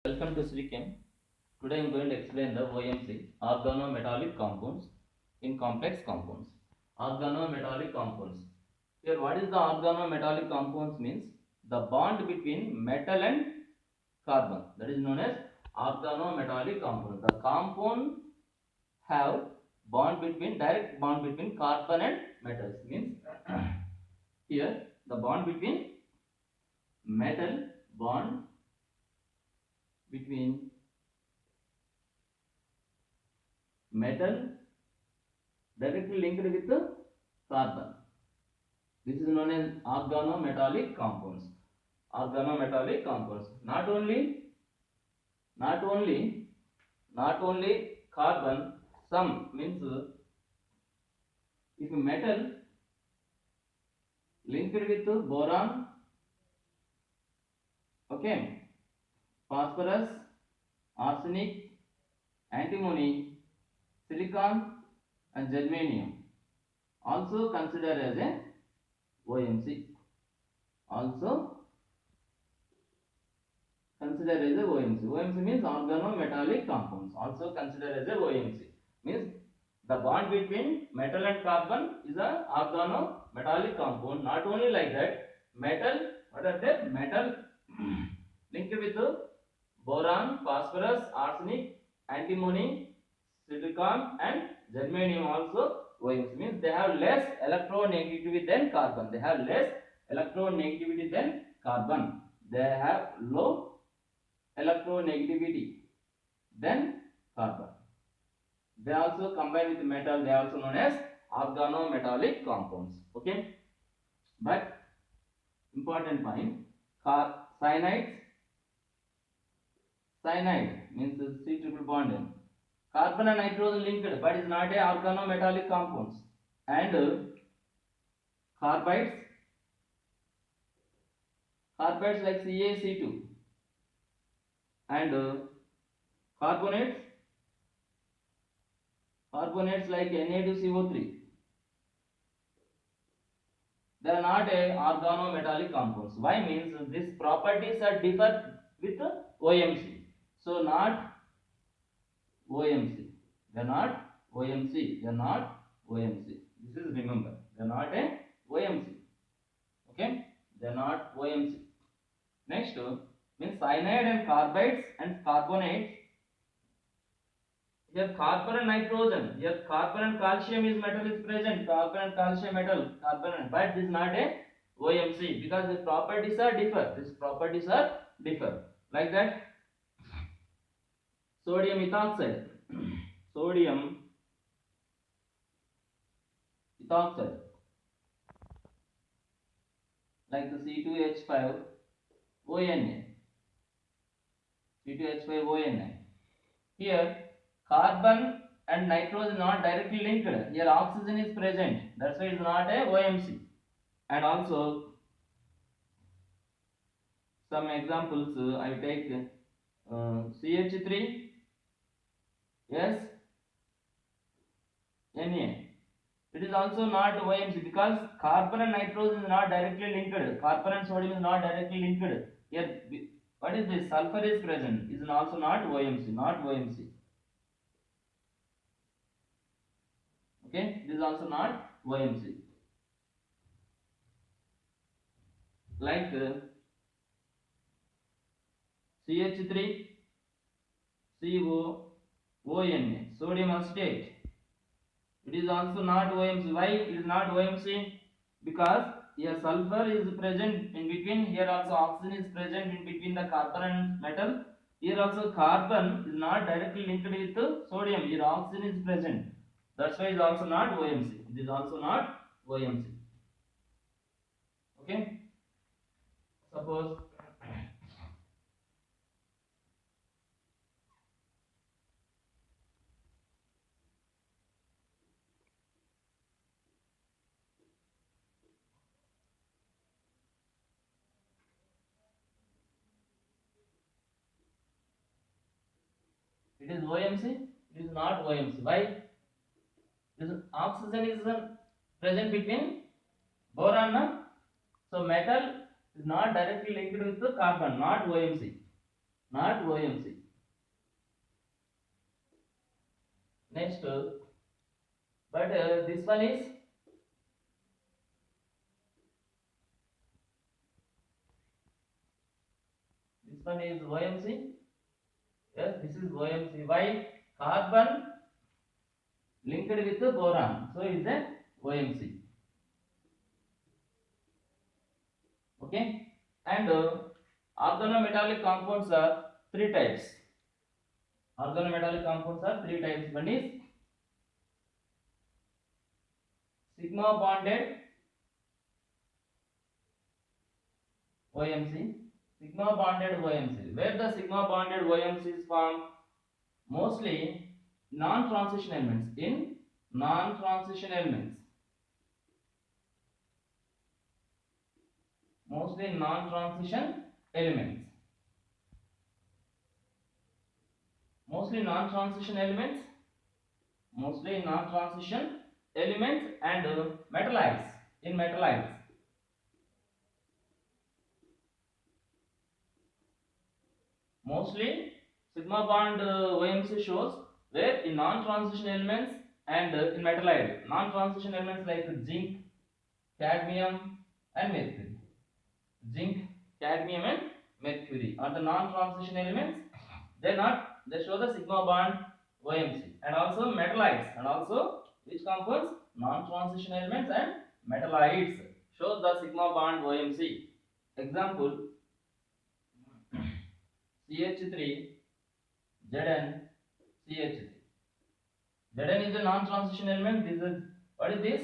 Welcome to Srichem. Today I am going to explain the OMC, organometallic compounds in complex compounds. Organometallic compounds. Here what is the organometallic compounds means? The bond between metal and carbon, that is known as organometallic compounds. The compound have direct bond between carbon and metals, means here the bond between metal bond between metal directly linked with the carbon. This is known as organometallic compounds. Organometallic compounds. Not only carbon. Some means if metal linked with boron, okay, phosphorus, arsenic, antimony, silicon and germanium also considered as a OMC. Also considered as a OMC. OMC means organometallic compounds. Also considered as a OMC. Means the bond between metal and carbon is a organometallic compound. Not only like that, metal, what are they? Metal linked with boron, phosphorus, arsenic, antimony, silicon and germanium also OMC. Means they have less electronegativity than carbon. They have less electronegativity than carbon. They have low electronegativity than carbon. They also combine with metal. They are also known as organometallic compounds. Okay, but important point: cyanides. Cyanide means C triple bond N. Carbon and nitrogen linked, but is not a organometallic compounds. And carbides like CaC2 and carbonates like Na2CO3. They are not a organometallic compounds. Why? Means these properties are differ with OMC. So not OMC. They are not OMC. They are not OMC. This is remember. They are not a OMC. Okay? They are not OMC. Next means cyanide and carbides and carbonates. Here carbon and nitrogen. Here carbon and calcium is metal is present. Carbon and calcium metal. Carbon and, but this is not a OMC because the properties are differ. These properties are differ. Like that. Sodium ethoxide. Sodium ethoxide. Like the C2H5 ONA. C2H5ONA. Here carbon and nitrogen not directly linked. Here oxygen is present. That's why it is not a OMC. And also some examples I take CH3 yes Na. It is also not OMC because carbon and nitrogen is not directly linked. Carbon and sodium is not directly linked. Here what is this? Sulfur is present. Is also not OMC. Not OMC. Okay, this is also not OMC. Like CH3 COONA, sodium acetate. It is also not OMC. Why it is not OMC? Because here sulfur is present in between. Here also oxygen is present in between the carbon and metal. Here also carbon is not directly linked with sodium. Here oxygen is present. That's why it is also not OMC. It is also not OMC. Okay. Suppose it is OMC. It is not OMC. Why? This oxygen is present between boron. So metal is not directly linked with the carbon. Not OMC. Not OMC. Next, but this one is OMC. Yes, this is OMC. Why? Carbon linked with the boron, so is a OMC. Okay, and organometallic compounds are three types. Organometallic compounds are three types. One is sigma bonded OMC. Sigma bonded OMC. Where the sigma bonded OMC is formed? Mostly non-transition elements. In non-transition elements. Mostly non-transition elements. Mostly non-transition elements. Mostly non-transition elements and metallites. In metallites. Mostly sigma bond OMC shows where in non-transition elements and in metallite. Non-transition elements like zinc, cadmium and mercury. Zinc, cadmium and mercury are the non-transition elements. They show the sigma bond OMC. And also metallites, and also which compounds? Non-transition elements and metallites shows the sigma bond OMC. Example, CH3 Zn CH3. Zn is a non-transition element. This is, what is this?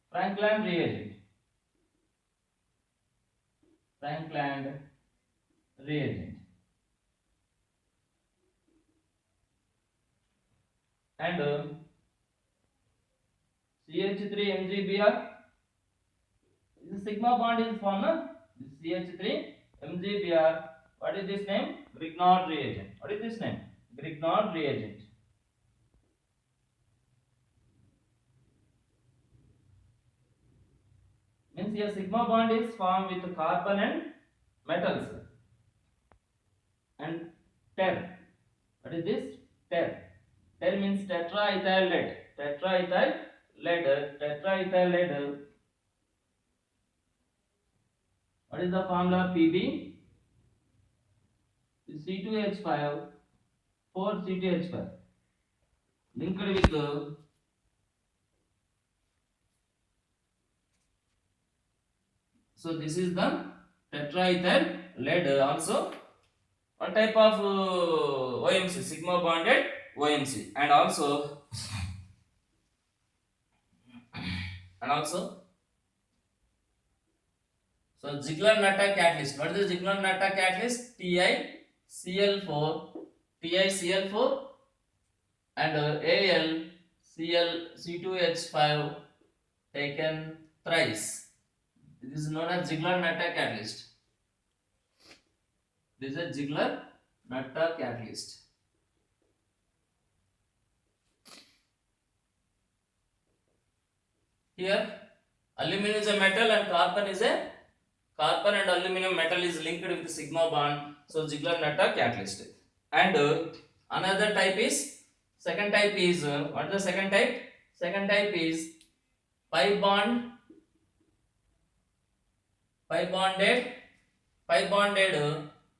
Franklin reagent. Franklin reagent. And CH3 MgBr. This sigma bond is formed. This CH3 MgBr. What is this name? Grignard reagent. What is this name? Grignard reagent. Means here sigma bond is formed with carbon and metals. And ter. What is this? Ter. Ter means tetraethyl lead. Tetraethyl lead. Tetraethyl lead. What is the formula? Pb. C2H5, 4C2H5 linked with so this is the tetraethyl lead. Also one type of OMC, sigma bonded OMC, and also so Ziegler-Natta catalyst. What is the Ziegler-Natta catalyst? TiCl4 and AlCl2H5 taken thrice. This is known as Ziegler-Natta catalyst. This is a Ziegler-Natta catalyst. Here aluminum is a metal and carbon and aluminum metal is linked with sigma bond. So Ziegler-Natta catalyst. And another type is, second type is, what is the second type? Second type is pi bonded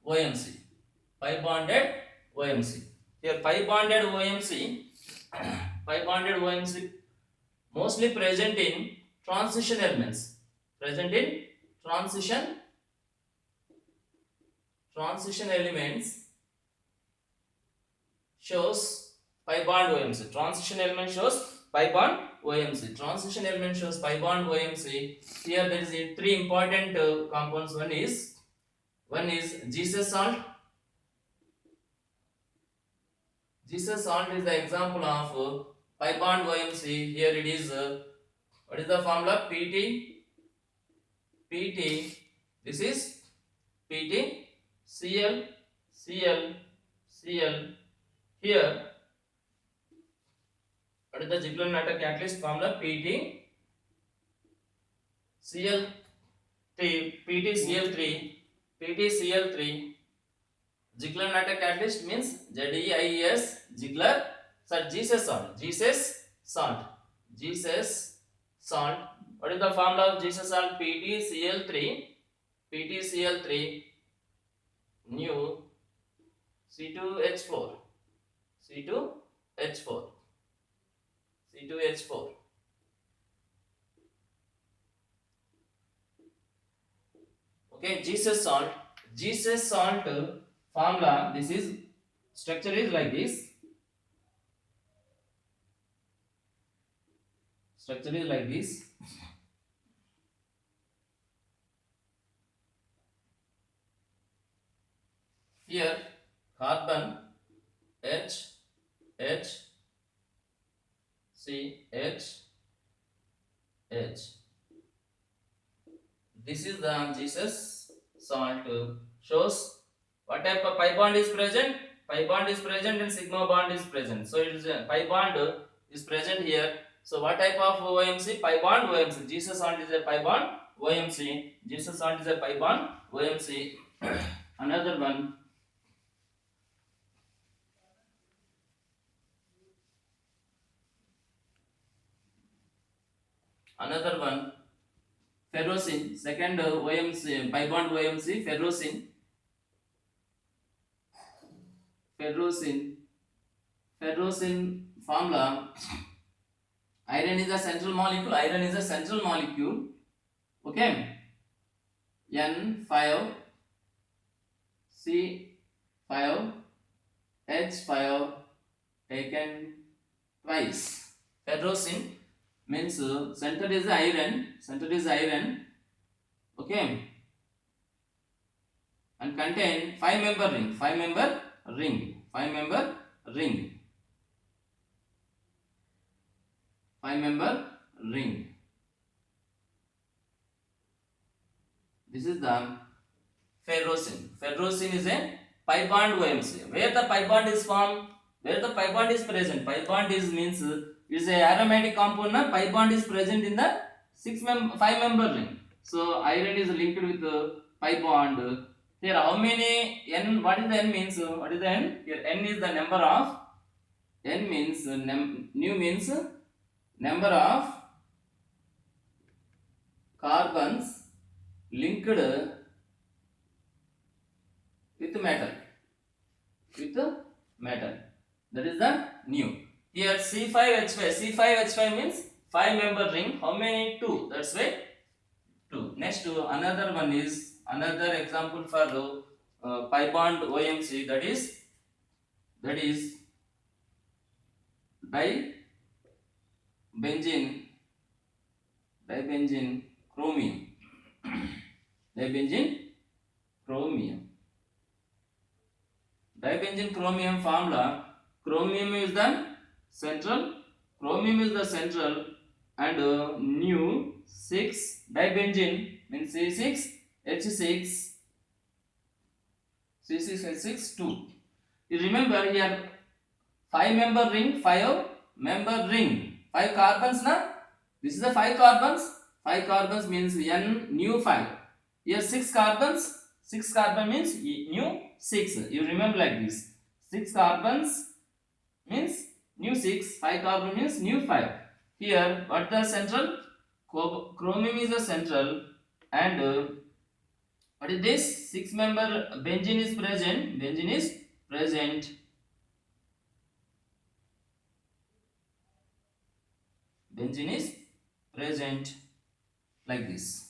OMC. Pi bonded OMC. Here pi bonded OMC mostly present in transition elements. Transition elements shows pi bond OMC. Transition element shows pi bond OMC. Transition element shows pi bond OMC. Here there is three important compounds. One is Jesus salt. Jesus salt is the example of pi bond OMC. Here it is what is the formula? PT. This is PT. Cl. Here, what is the Ziegler-Natta catalyst formula? PtCl3 Ziegler-Natta catalyst means ZEIES, Ziegler, sir, Jesus salt, Jesus salt, Jesus salt. What is the formula of Jesus salt? PtCl3, PtCl3, new C2H4, C2H4, C2H4. Okay, Jesus salt formula. This is structure is like this. Structure is like this. Here carbon H C H. This is the Jesus salt. Shows what type of pi bond is present. Pi bond is present and sigma bond is present. So it is a pi bond is present here. So what type of OMC? Pi bond OMC. Jesus salt is a pi bond OMC. Jesus salt is a pi bond OMC. Another one. Another one, ferrocene, second OMC, pi bond OMC, ferrocene. Ferrocene formula. Iron is a central molecule. Okay. N5 C5 H5 taken twice. Ferrocene means center is iron, okay, and contain 5-member ring. This is the ferrocene. Ferrocene is a pi bond OMC. Where the pi bond is formed, where the pi bond is present. Pi bond is a aromatic compound. Pi bond is present in the 5-member ring. So iron is linked with pi bond. Here how many n? What is the n means? What is the n? Here n is the number of. N means nu means number of carbons linked with metal. That is the nu. Here C5H5 means 5-member ring. How many? 2. That's why 2. Next another one is another example for pi bond OMC. That is dibenzene chromium. Dibenzene chromium formula. Chromium is the central, and nu 6 dibenzene means C6H6 2. You remember here 5-member ring, 5 carbons na. This is the 5 carbons. 5 carbons means n nu 5. Here 6 carbons. 6 carbon means nu 6. You remember like this. 6 carbons means nu 6. 5 carbon means nu 5. Here what the central? Chromium is the central, and what is this? 6-member benzene is present. Benzene is present like this.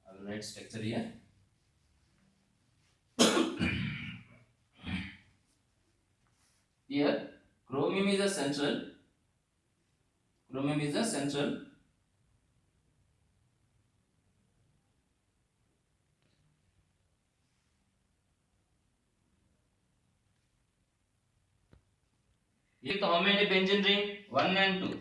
I will write structure here. Here chromium is the central. With how many benzene ring? 1 and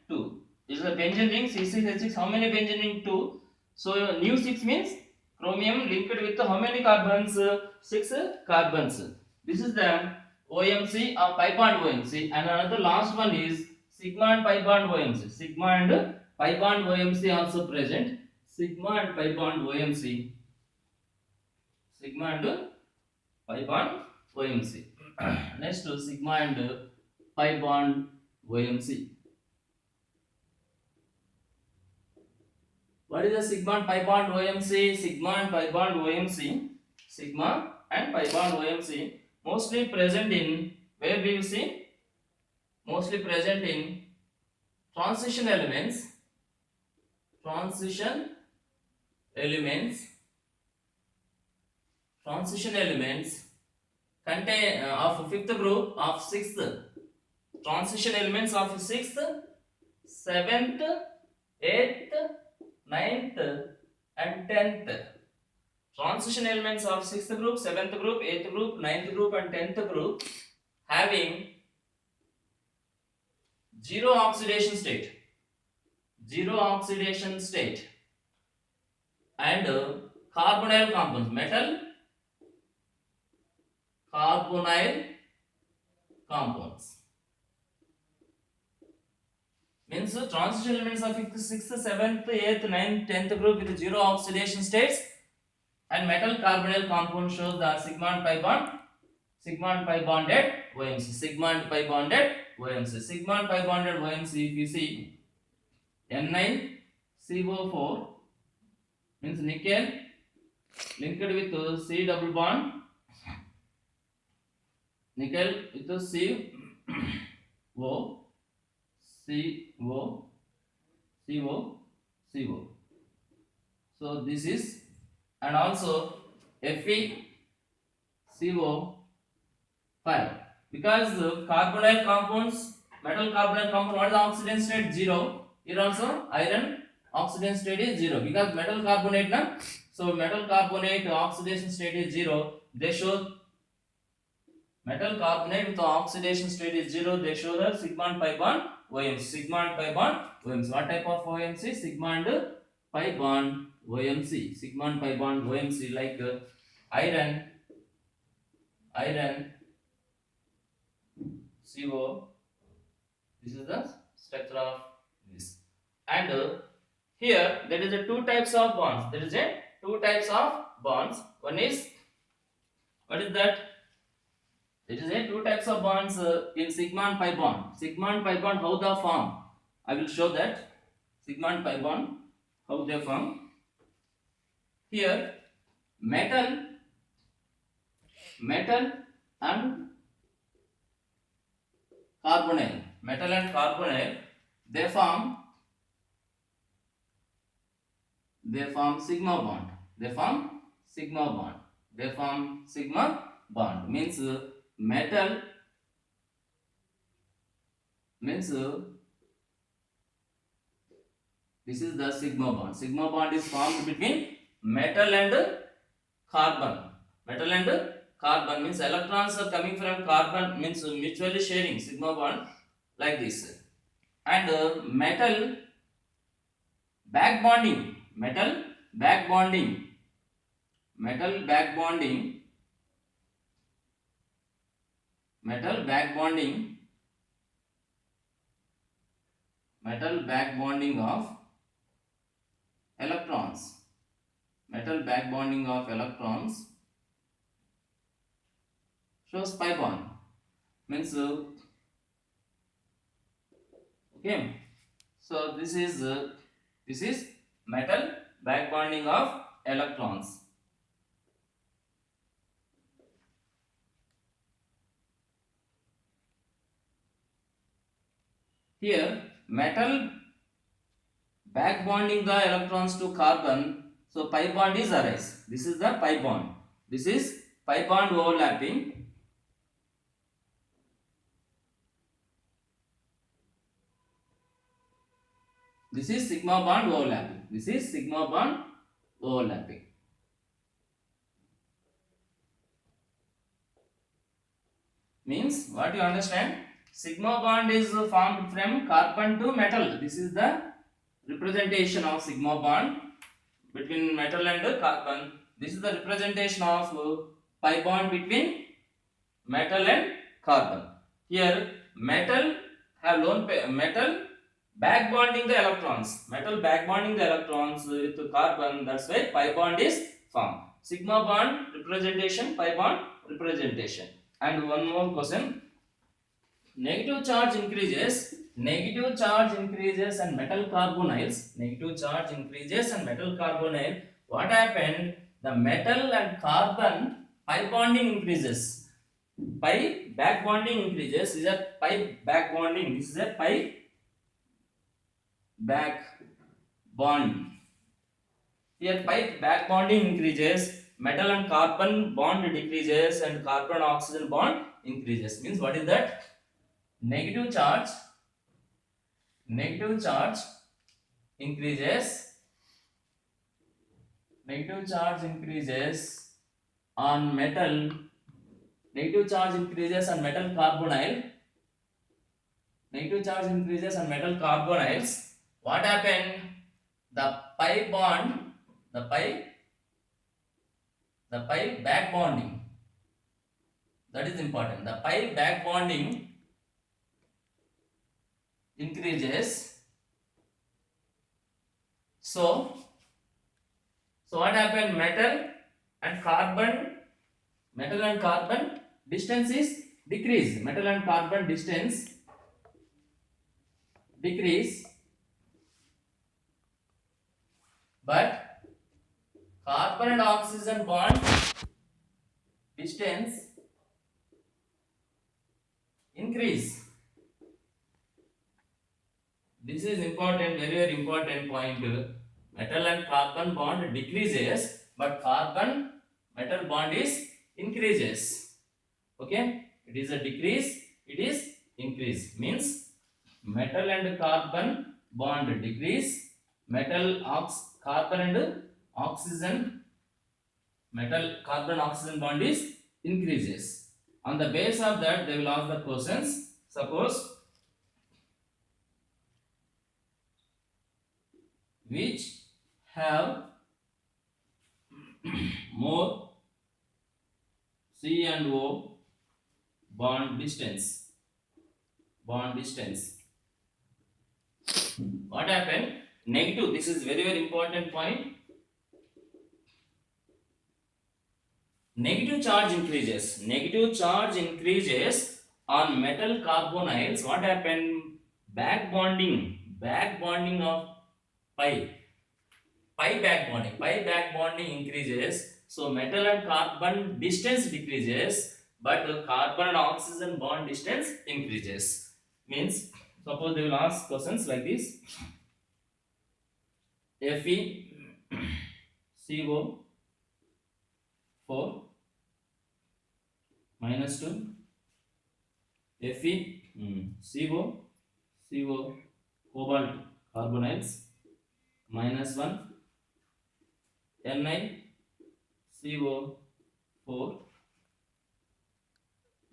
2. This is the benzene ring C6H6. How many benzene ring? 2. So nu 6 means chromium linked with how many carbons? 6 carbons. This is the OMC or pi bond OMC. And another last one is sigma and pi bond OMC. Sigma and pi bond OMC also present. Sigma and pi bond OMC. sigma and pi bond OMC. Next sigma and pi bond OMC. What is the sigma and pi bond OMC? Sigma and pi bond OMC. Sigma and pi bond OMC mostly present in, where we see, mostly present in transition elements. Transition elements contain of fifth group of sixth. Transition elements of sixth, seventh, eighth, ninth, and 10th. Transition elements of 6th group, 7th group, 8th group, 9th group, and 10th group having zero oxidation state. Zero oxidation state. And carbonyl compounds. Metal carbonyl compounds. Means transition elements of 5th, 6th, 7th, 8th, 9th, 10th group with zero oxidation states, and metal carbonyl compound shows the sigma and pi bond. Sigma and pi bonded OMC. Sigma and pi bonded OMC. Sigma and pi bonded OMC, if you see, Ni CO4 means nickel linked with C double bond. Nickel with C O CO CO CO. So this is, and also Fe CO5, because carbonyl compounds, metal carbonyl compound, what is the oxidation state? 0. Here also iron oxidation state is 0 because metal carbonate na. So metal carbonate oxidation state is 0. They show metal carbonate with oxidation state is 0. They show the sigma and pi bond OMC. Sigma and pi bond OMC. What type of OMC? Sigma and pi bond OMC. Sigma and pi bond OMC, like iron CO. This is the structure of this. And here there is a two types of bonds. There is a two types of bonds. One is, what is that? There is a two types of bonds in sigma and pi bond. Sigma and pi bond, how they form? I will show that. Sigma and pi bond, how they form. Here metal and carbonyl. Metal and carbonyl, they form sigma bond. They form sigma bond. Means metal means this is the sigma bond. Sigma bond is formed between metal and carbon. Metal and carbon means electrons are coming from carbon, means mutually sharing, sigma bond, like this. And metal back bonding. Metal back bonding of electrons. Metal back bonding of electrons shows pi bond. Means okay. So this is metal back bonding of electrons. Here metal back bonding the electrons to carbon, so pi bond is arise. This is the pi bond. This is pi bond overlapping. This is sigma bond overlapping. This is sigma bond overlapping. Means what you understand? Sigma bond is formed from carbon to metal. This is the representation of sigma bond between metal and carbon. This is the representation of pi bond between metal and carbon. Here metal have lone pair, metal back bonding the electrons. Metal back bonding the electrons with carbon. That's why pi bond is formed. sigma bond representation, pi bond representation. And one more question. Negative charge increases and metal carbonyls. Negative charge increases and metal carbonyl. What happened? The metal and carbon pi bonding increases. Pi back bonding increases. Is a pi back bonding. This is a pi back bond. Here pi back bonding increases. Metal and carbon bond decreases and carbon oxygen bond increases. Means what is that? Negative charge increases on metal. Negative charge increases on metal carbonyl. Negative charge increases on metal carbonyls. What happened? The pi back bonding. That is important. The pi back bonding increases. So what happened? Metal and carbon distance is decrease. Metal and carbon distance decrease, but carbon and oxygen bond distance increase. This is important, very important point. Metal and carbon bond decreases, but carbon metal bond is increases. Okay, it is a decrease, it is increase. Means metal and carbon bond decrease, carbon and oxygen, metal carbon oxygen bond is increases. On the base of that, they will ask the questions. Suppose which have more C and O bond distance. What happened? Negative. This is very important point. Negative charge increases on metal carbonyls. What happened? Back bonding of pi back bonding increases. So metal and carbon distance decreases, but carbon and oxygen bond distance increases. Means suppose they will ask questions like this: FeCO4 minus 2, CO cobalt carbonyls minus 1, NiCO4,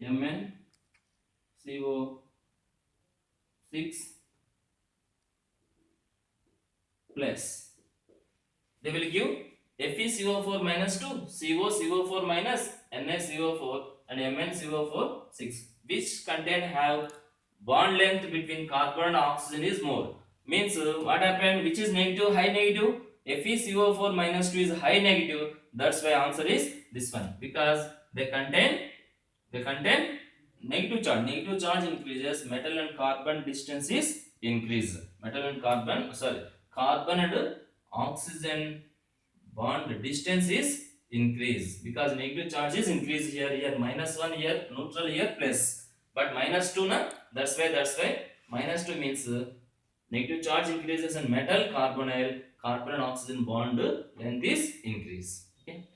MnCO6 plus. They will give FeCO4 minus 2, CO4 minus, NiCO4 and MnCO4 6, which contain have bond length between carbon and oxygen is more. Means what happened? Which is negative? High negative. FeCO4 minus 2 is high negative. That's why answer is this one, because they contain negative charge. Negative charge increases, metal and carbon distance is increase. Carbon and oxygen bond distance is increase, because negative charge is increase here minus 1, here neutral, here plus, but minus 2 na, that's why minus 2 means negative charge increases and metal carbonyl, carbon and oxygen bond length is increase. Okay.